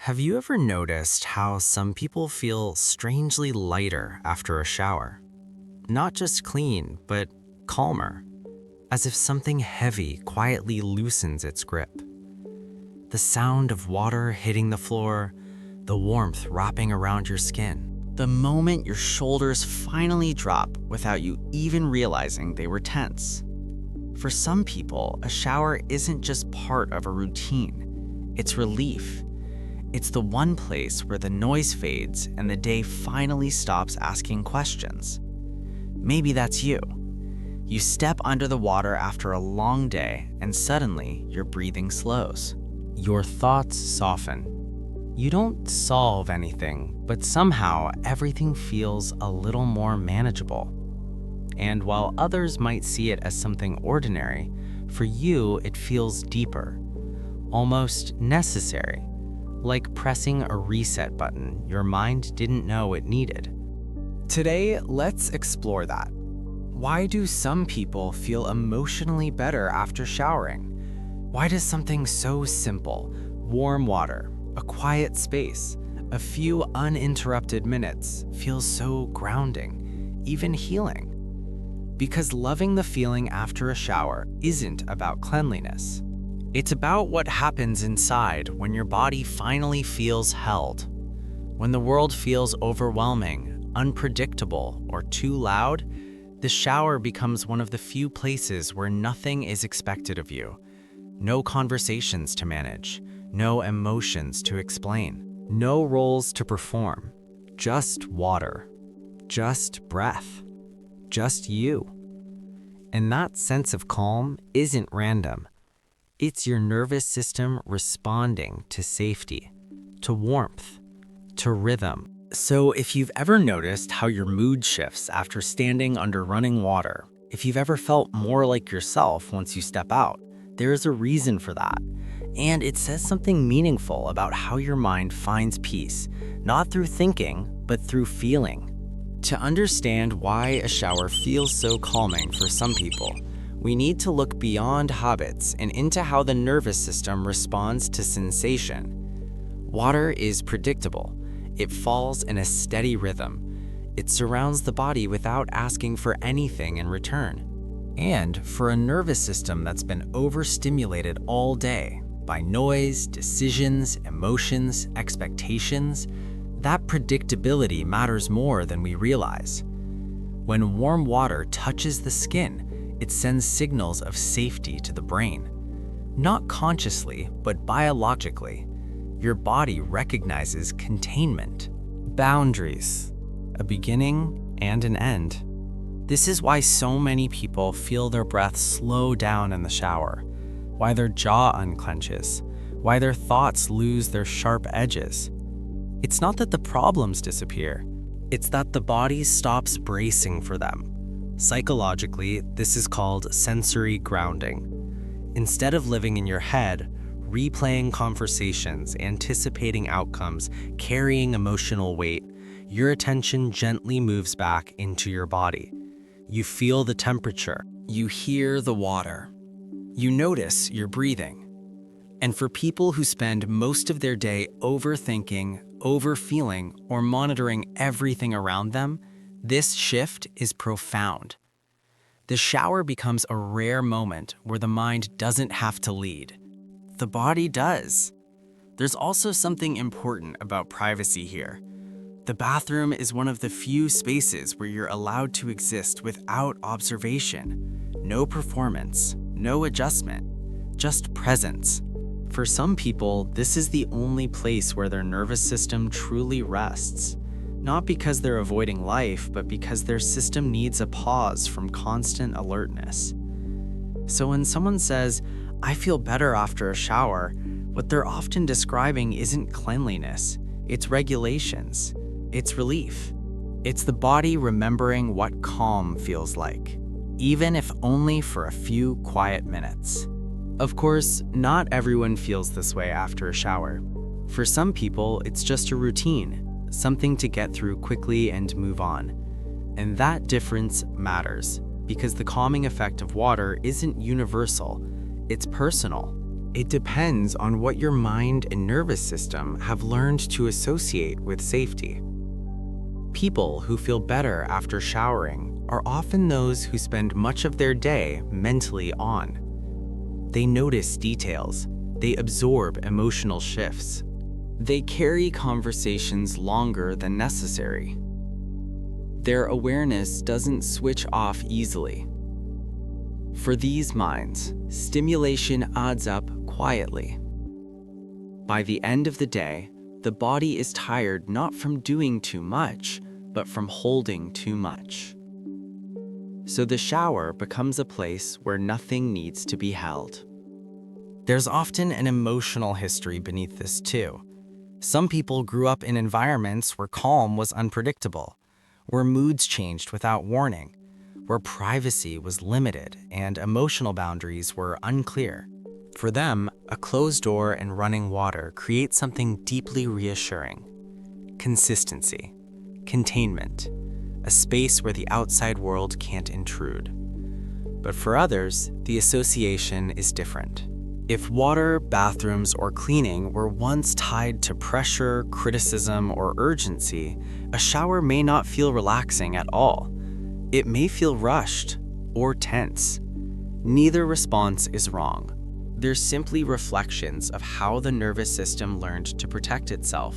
Have you ever noticed how some people feel strangely lighter after a shower? Not just clean, but calmer, as if something heavy quietly loosens its grip. The sound of water hitting the floor, the warmth wrapping around your skin, the moment your shoulders finally drop without you even realizing they were tense. For some people, a shower isn't just part of a routine, it's relief. It's the one place where the noise fades and the day finally stops asking questions. Maybe that's you. You step under the water after a long day and suddenly your breathing slows. Your thoughts soften. You don't solve anything, but somehow everything feels a little more manageable. And while others might see it as something ordinary, for you it feels deeper, almost necessary. Like pressing a reset button your mind didn't know it needed. Today, let's explore that. Why do some people feel emotionally better after showering? Why does something so simple, warm water, a quiet space, a few uninterrupted minutes, feel so grounding, even healing? Because loving the feeling after a shower isn't about cleanliness. It's about what happens inside when your body finally feels held. When the world feels overwhelming, unpredictable, or too loud, the shower becomes one of the few places where nothing is expected of you. No conversations to manage, no emotions to explain, no roles to perform. Just water, just breath, just you. And that sense of calm isn't random. It's your nervous system responding to safety, to warmth, to rhythm. So if you've ever noticed how your mood shifts after standing under running water, if you've ever felt more like yourself once you step out, there is a reason for that. And it says something meaningful about how your mind finds peace, not through thinking, but through feeling. To understand why a shower feels so calming for some people, we need to look beyond habits and into how the nervous system responds to sensation. Water is predictable. It falls in a steady rhythm. It surrounds the body without asking for anything in return. And for a nervous system that's been overstimulated all day by noise, decisions, emotions, expectations, that predictability matters more than we realize. When warm water touches the skin, it sends signals of safety to the brain. Not consciously, but biologically. Your body recognizes containment, boundaries, a beginning and an end. This is why so many people feel their breath slow down in the shower, why their jaw unclenches, why their thoughts lose their sharp edges. It's not that the problems disappear, it's that the body stops bracing for them. Psychologically, this is called sensory grounding. Instead of living in your head, replaying conversations, anticipating outcomes, carrying emotional weight, your attention gently moves back into your body. You feel the temperature, you hear the water, you notice your breathing. And for people who spend most of their day overthinking, overfeeling, or monitoring everything around them, this shift is profound. The shower becomes a rare moment where the mind doesn't have to lead. The body does. There's also something important about privacy here. The bathroom is one of the few spaces where you're allowed to exist without observation. No performance, no adjustment, just presence. For some people, this is the only place where their nervous system truly rests. Not because they're avoiding life, but because their system needs a pause from constant alertness. So when someone says, "I feel better after a shower," what they're often describing isn't cleanliness, it's regulations, it's relief. It's the body remembering what calm feels like, even if only for a few quiet minutes. Of course, not everyone feels this way after a shower. For some people, it's just a routine, something to get through quickly and move on. And that difference matters, because the calming effect of water isn't universal, it's personal. It depends on what your mind and nervous system have learned to associate with safety. People who feel better after showering are often those who spend much of their day mentally on. They notice details. They absorb emotional shifts. They carry conversations longer than necessary. Their awareness doesn't switch off easily. For these minds, stimulation adds up quietly. By the end of the day, the body is tired not from doing too much, but from holding too much. So the shower becomes a place where nothing needs to be held. There's often an emotional history beneath this too. Some people grew up in environments where calm was unpredictable, where moods changed without warning, where privacy was limited and emotional boundaries were unclear. For them, a closed door and running water create something deeply reassuring. Consistency, containment, a space where the outside world can't intrude. But for others, the association is different. If water, bathrooms, or cleaning were once tied to pressure, criticism, or urgency, a shower may not feel relaxing at all. It may feel rushed or tense. Neither response is wrong. They're simply reflections of how the nervous system learned to protect itself.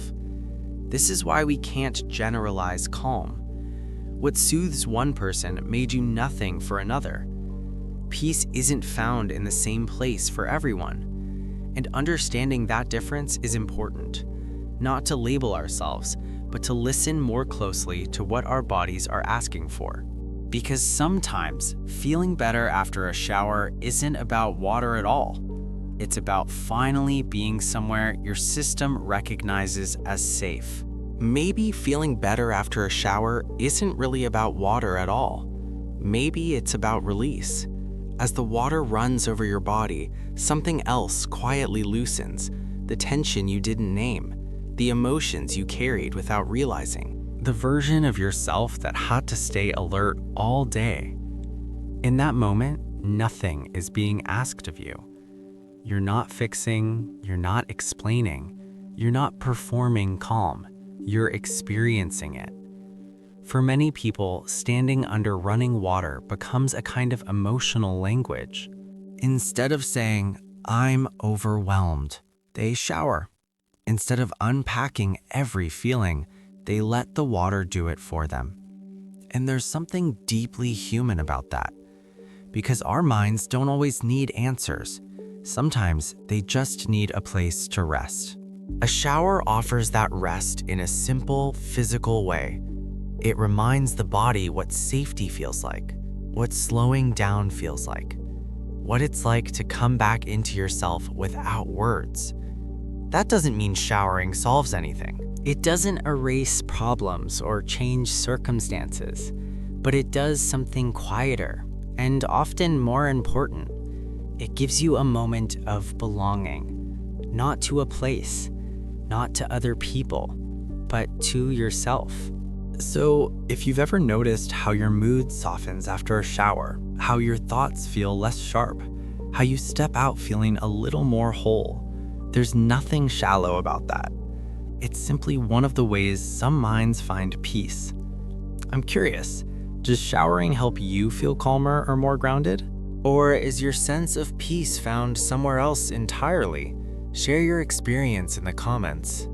This is why we can't generalize calm. What soothes one person may do nothing for another. Peace isn't found in the same place for everyone. And understanding that difference is important. Not to label ourselves, but to listen more closely to what our bodies are asking for. Because sometimes feeling better after a shower isn't about water at all. It's about finally being somewhere your system recognizes as safe. Maybe feeling better after a shower isn't really about water at all. Maybe it's about release. As the water runs over your body, something else quietly loosens, the tension you didn't name, the emotions you carried without realizing, the version of yourself that had to stay alert all day. In that moment, nothing is being asked of you. You're not fixing, you're not explaining, you're not performing calm, you're experiencing it. For many people, standing under running water becomes a kind of emotional language. Instead of saying, "I'm overwhelmed," they shower. Instead of unpacking every feeling, they let the water do it for them. And there's something deeply human about that, because our minds don't always need answers. Sometimes they just need a place to rest. A shower offers that rest in a simple, physical way. It reminds the body what safety feels like, what slowing down feels like, what it's like to come back into yourself without words. That doesn't mean showering solves anything. It doesn't erase problems or change circumstances, but it does something quieter and often more important. It gives you a moment of belonging, not to a place, not to other people, but to yourself. So, if you've ever noticed how your mood softens after a shower, how your thoughts feel less sharp, how you step out feeling a little more whole, there's nothing shallow about that. It's simply one of the ways some minds find peace. I'm curious, does showering help you feel calmer or more grounded? Or is your sense of peace found somewhere else entirely? Share your experience in the comments.